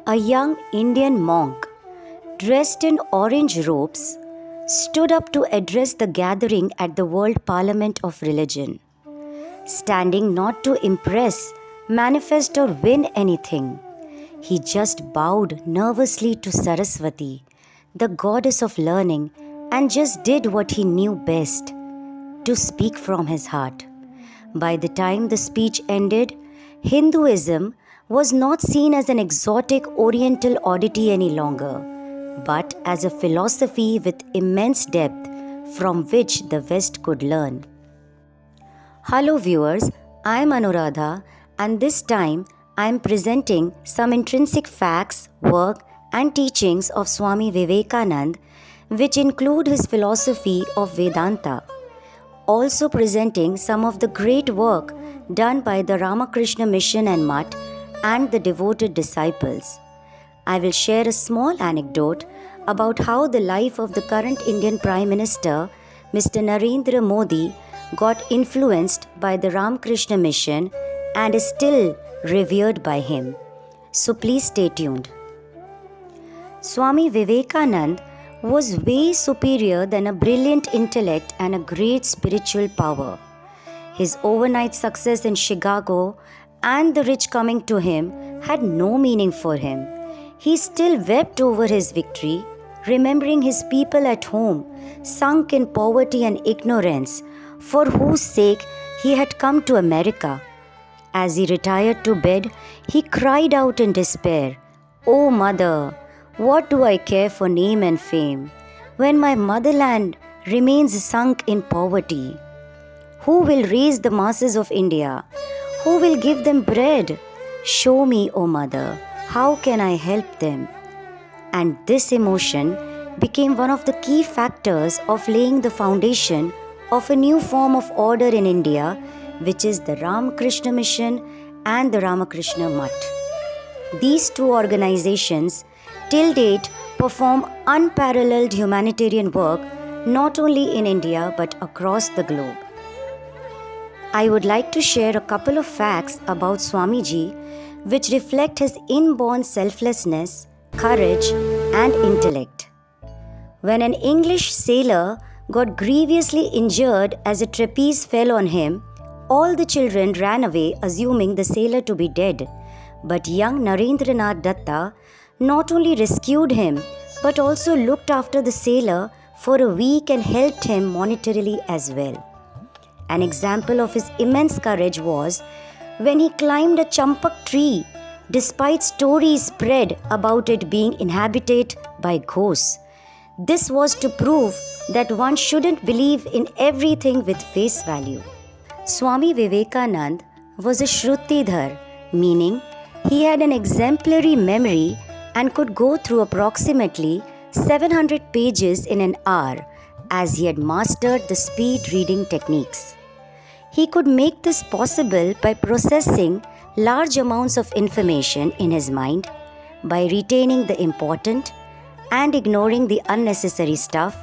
A young Indian monk, dressed in orange robes, stood up to address the gathering at the World Parliament of Religion, standing not to impress, manifest, or win anything. He just bowed nervously to Saraswati, the goddess of learning, and just did what he knew best, to speak from his heart. By the time the speech ended, Hinduism was not seen as an exotic oriental oddity any longer, but as a philosophy with immense depth from which the West could learn. Hello viewers, I am Anuradha, and this time I am presenting some intrinsic facts, work and teachings of Swami Vivekananda, which include his philosophy of Vedanta. Also presenting some of the great work done by the Ramakrishna Mission and Mutt and the devoted disciples. I will share a small anecdote about how the life of the current Indian Prime Minister, Mr. Narendra Modi, got influenced by the Ramakrishna Mission and is still revered by him. So please stay tuned. Swami Vivekananda was way superior than a brilliant intellect and a great spiritual power. His overnight success in Chicago and the rich coming to him had no meaning for him. He still wept over his victory, remembering his people at home, sunk in poverty and ignorance, for whose sake he had come to America. As he retired to bed, he cried out in despair, "Oh mother, what do I care for name and fame, when my motherland remains sunk in poverty? Who will raise the masses of India? Who will give them bread? Show me, O mother, how can I help them?" And this emotion became one of the key factors of laying the foundation of a new form of order in India, which is the Ramakrishna Mission and the Ramakrishna Mutt. These two organizations till date perform unparalleled humanitarian work not only in India but across the globe. I would like to share a couple of facts about Swamiji which reflect his inborn selflessness, courage, and intellect. When an English sailor got grievously injured as a trapeze fell on him, all the children ran away assuming the sailor to be dead. But young Narendranath Datta not only rescued him but also looked after the sailor for a week and helped him monetarily as well. An example of his immense courage was when he climbed a champak tree despite stories spread about it being inhabited by ghosts. This was to prove that one shouldn't believe in everything with face value. Swami Vivekananda was a Shrutidhar, meaning he had an exemplary memory and could go through approximately 700 pages in an hour, as he had mastered the speed reading techniques. He could make this possible by processing large amounts of information in his mind, by retaining the important and ignoring the unnecessary stuff,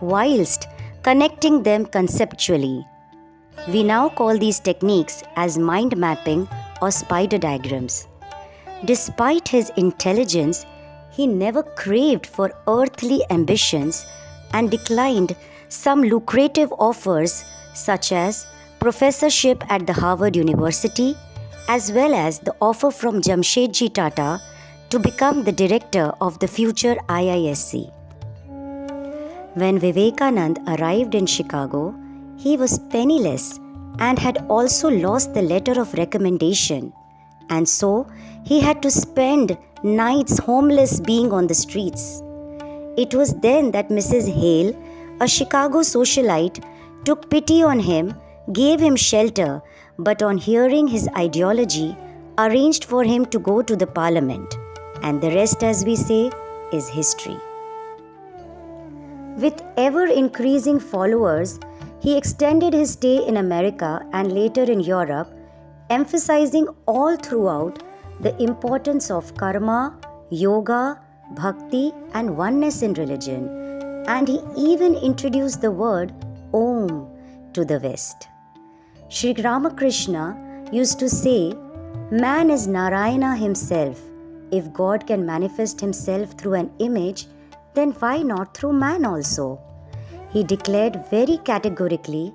whilst connecting them conceptually. We now call these techniques as mind mapping or spider diagrams. Despite his intelligence, he never craved for earthly ambitions and declined some lucrative offers such as professorship at the Harvard University, as well as the offer from Jamshedji Tata to become the director of the future IISc. When Vivekananda arrived in Chicago, he was penniless and had also lost the letter of recommendation, and so he had to spend nights homeless being on the streets. It was then that Mrs. Hale, a Chicago socialite, took pity on him, gave him shelter, but on hearing his ideology, arranged for him to go to the parliament. And the rest, as we say, is history. With ever-increasing followers, he extended his stay in America and later in Europe, emphasizing all throughout the importance of karma, yoga, bhakti, and oneness in religion. And he even introduced the word Om to the West. Sri Ramakrishna used to say, "Man is Narayana himself, If God can manifest himself through an image, then why not through man also? He declared very categorically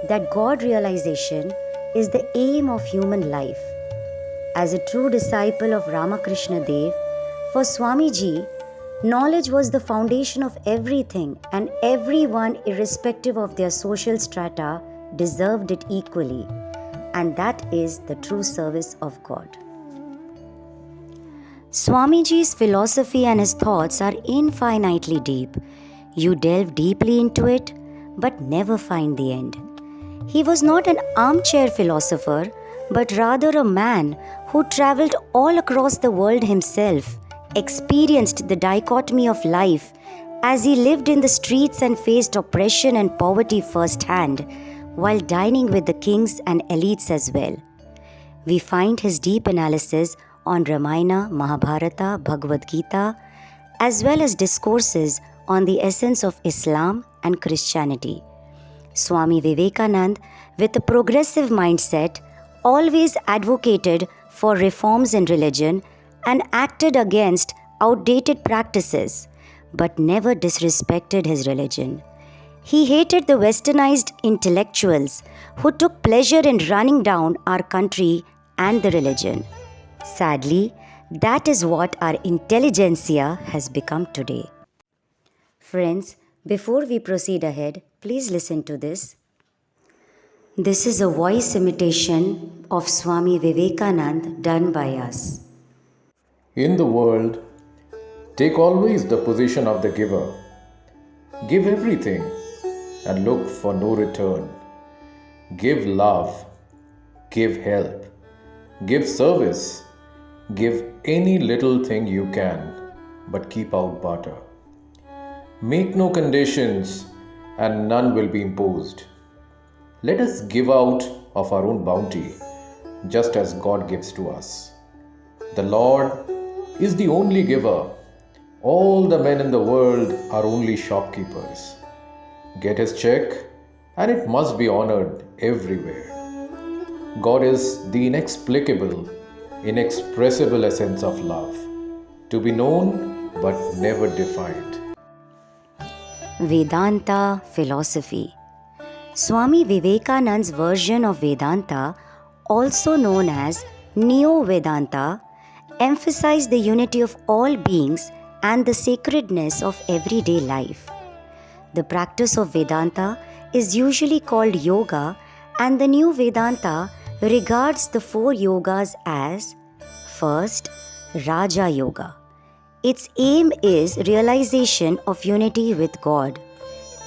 that God realization is the aim of human life. As a true disciple of Ramakrishna Dev, for Swamiji, knowledge was the foundation of everything, and everyone, irrespective of their social strata, deserved it equally. And that is the true service of God. Swamiji's philosophy and his thoughts are infinitely deep. You delve deeply into it, but never find the end. He was not an armchair philosopher, but rather a man who travelled all across the world himself, experienced the dichotomy of life as he lived in the streets and faced oppression and poverty firsthand, while dining with the kings and elites as well. We find his deep analysis on Ramayana, Mahabharata, Bhagwad Gita, as well as discourses on the essence of Islam and Christianity. Swami Vivekananda, with a progressive mindset, always advocated for reforms in religion and acted against outdated practices, but never disrespected his religion. He hated the westernized intellectuals who took pleasure in running down our country and the religion. Sadly, that is what our intelligentsia has become today. Friends, before we proceed ahead, please listen to this. This is a voice imitation of Swami Vivekananda done by us. In the world, take always the position of the giver. Give everything and look for no return. Give love, give help, give service, give any little thing you can, but keep out barter. Make no conditions and none will be imposed. Let us give out of our own bounty, just as God gives to us. The Lord is the only giver. All the men in the world are only shopkeepers. Get his check, and it must be honored everywhere. God is the inexplicable, inexpressible essence of love, to be known but never defined. Vedanta philosophy. Swami Vivekananda's version of Vedanta, also known as Neo-Vedanta, emphasized the unity of all beings and the sacredness of everyday life. The practice of Vedanta is usually called yoga, and the new Vedanta regards the 4 yogas as: first, Raja Yoga. Its aim is realization of unity with God.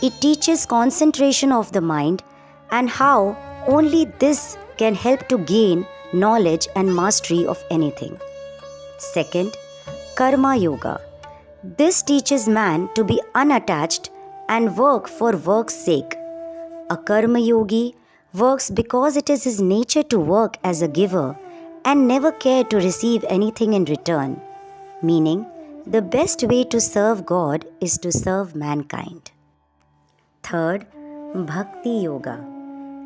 It teaches concentration of the mind and how only this can help to gain knowledge and mastery of anything. Second, Karma Yoga. This teaches man to be unattached and work for work's sake. A Karma Yogi works because it is his nature to work as a giver and never care to receive anything in return, meaning the best way to serve God is to serve mankind. Third, Bhakti Yoga.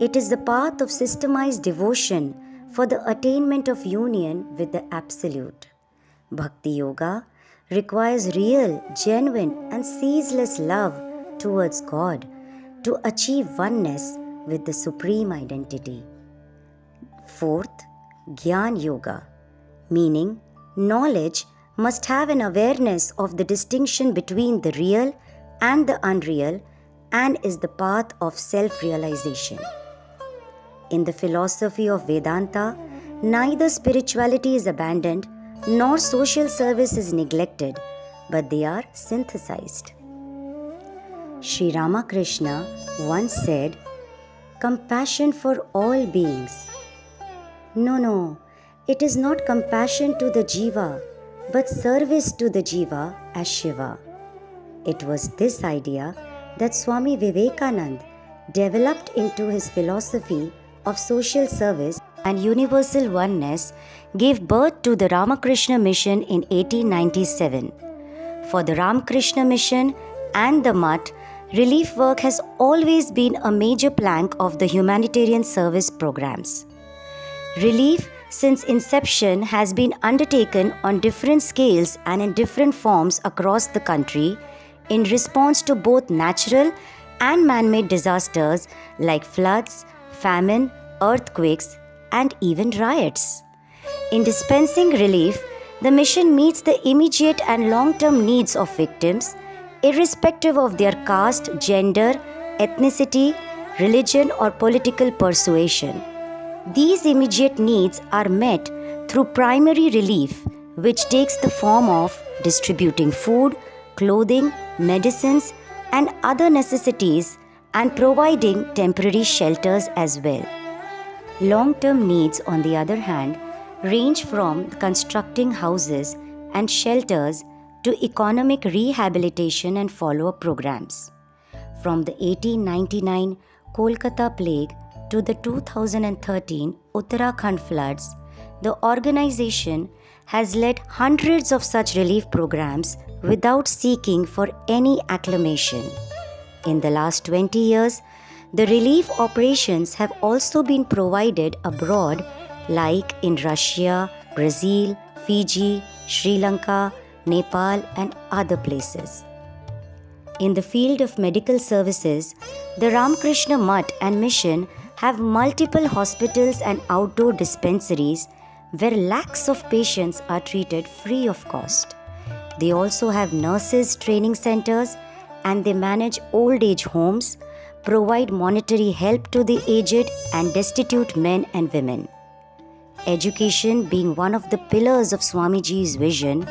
It is the path of systemized devotion for the attainment of union with the Absolute. Bhakti Yoga requires real, genuine, and ceaseless love towards God to achieve oneness with the Supreme Identity. Fourth, Gyan Yoga, meaning knowledge must have an awareness of the distinction between the real and the unreal, and is the path of self-realization. In the philosophy of Vedanta, neither spirituality is abandoned nor social service is neglected, but they are synthesized. Sri Ramakrishna once said, "Compassion for all beings." No, it is not compassion to the jiva, but service to the jiva as Shiva. It was this idea that Swami Vivekananda developed into his philosophy of social service and universal oneness, gave birth to the Ramakrishna Mission in 1897. For the Ramakrishna Mission and the Mutt, relief work has always been a major plank of the humanitarian service programs. Relief since inception has been undertaken on different scales and in different forms across the country in response to both natural and man-made disasters like floods, famine, earthquakes, and even riots. In dispensing relief, the mission meets the immediate and long-term needs of victims, irrespective of their caste, gender, ethnicity, religion, or political persuasion. These immediate needs are met through primary relief, which takes the form of distributing food, clothing, medicines, and other necessities, and providing temporary shelters as well. Long-term needs, on the other hand, range from constructing houses and shelters to economic rehabilitation and follow-up programs. From the 1899 Kolkata plague to the 2013 Uttarakhand floods, the organization has led hundreds of such relief programs without seeking for any acclamation. In the last 20 years, the relief operations have also been provided abroad, like in Russia, Brazil, Fiji, Sri Lanka, Nepal, and other places. In the field of medical services, the Ramakrishna Mutt and Mission have multiple hospitals and outdoor dispensaries where lakhs of patients are treated free of cost. They also have nurses training centers, and they manage old age homes, provide monetary help to the aged and destitute men and women. Education being one of the pillars of Swamiji's vision,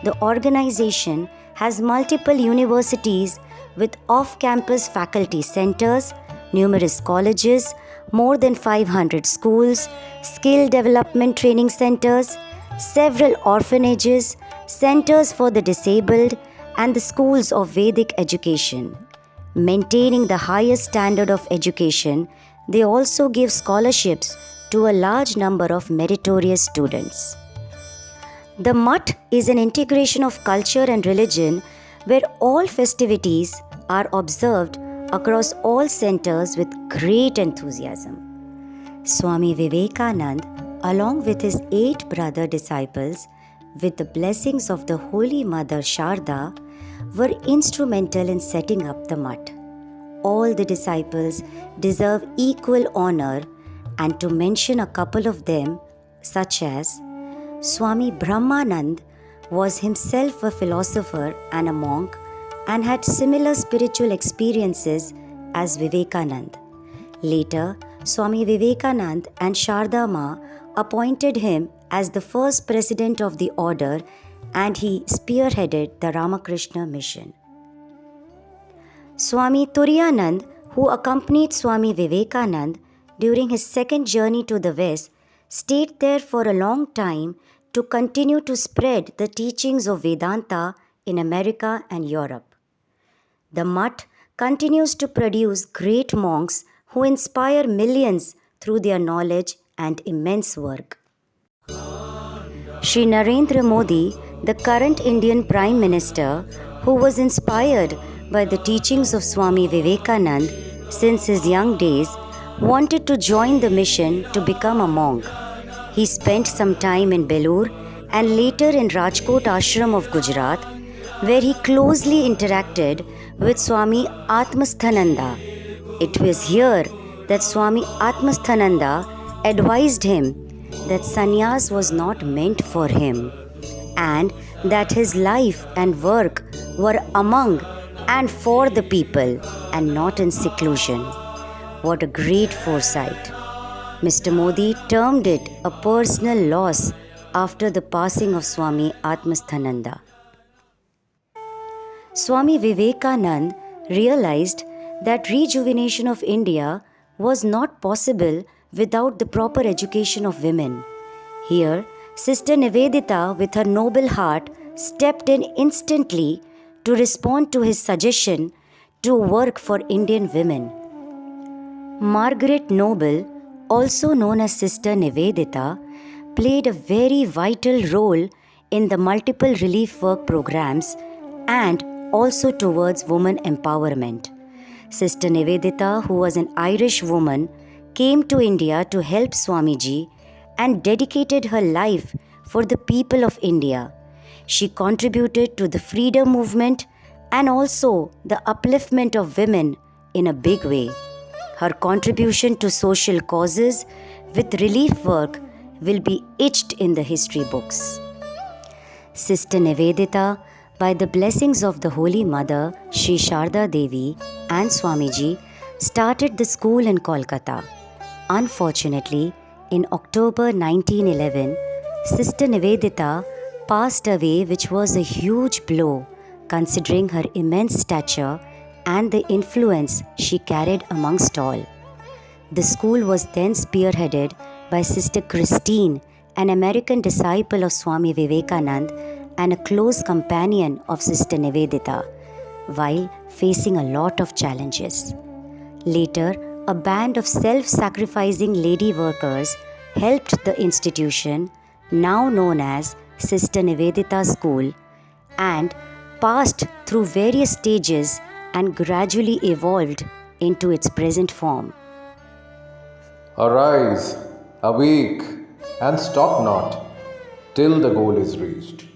the organization has multiple universities with off-campus faculty centers, numerous colleges, more than 500 schools, skill development training centers, several orphanages, centers for the disabled, and the schools of Vedic education. Maintaining the highest standard of education, they also give scholarships to a large number of meritorious students. The Mutt is an integration of culture and religion where all festivities are observed across all centers with great enthusiasm. Swami Vivekananda, along with his 8 brother disciples, with the blessings of the Holy Mother Sharda, were instrumental in setting up the Mutt. All the disciples deserve equal honor, and to mention a couple of them, such as Swami Brahmanand was himself a philosopher and a monk and had similar spiritual experiences as Vivekananda. Later, Swami Vivekananda and Sharda Ma appointed him as the first president of the order, and he spearheaded the Ramakrishna Mission. Swami Turiyanand, who accompanied Swami Vivekananda during his second journey to the West, stayed there for a long time to continue to spread the teachings of Vedanta in America and Europe. The Mutt continues to produce great monks who inspire millions through their knowledge and immense work. Shri Narendra Modi, the current Indian Prime Minister, who was inspired by the teachings of Swami Vivekananda since his young days, wanted to join the mission to become a monk. He spent some time in Belur and later in Rajkot Ashram of Gujarat, where he closely interacted with Swami Atmasthananda. It was here that Swami Atmasthananda advised him that sannyas was not meant for him, and that his life and work were among and for the people and not in seclusion. What a great foresight! Mr. Modi termed it a personal loss after the passing of Swami Atmasthananda. Swami Vivekananda realized that rejuvenation of India was not possible without the proper education of women. Here, Sister Nivedita, with her noble heart, stepped in instantly to respond to his suggestion to work for Indian women. Margaret Noble, also known as Sister Nivedita, played a very vital role in the multiple relief work programs and also towards women empowerment. Sister Nivedita, who was an Irish woman, came to India to help Swamiji and dedicated her life for the people of India. She contributed to the freedom movement and also the upliftment of women in a big way. Her contribution to social causes with relief work will be etched in the history books. Sister Nivedita, by the blessings of the Holy Mother, Sri Sharda Devi and Swamiji, started the school in Kolkata. Unfortunately, in October 1911, Sister Nivedita passed away, which was a huge blow considering her immense stature and the influence she carried amongst all. The school was then spearheaded by Sister Christine, an American disciple of Swami Vivekananda and a close companion of Sister Nivedita, while facing a lot of challenges. Later, a band of self-sacrificing lady workers helped the institution, now known as Sister Nivedita School, and passed through various stages and gradually evolved into its present form. Arise, awake, and stop not till the goal is reached.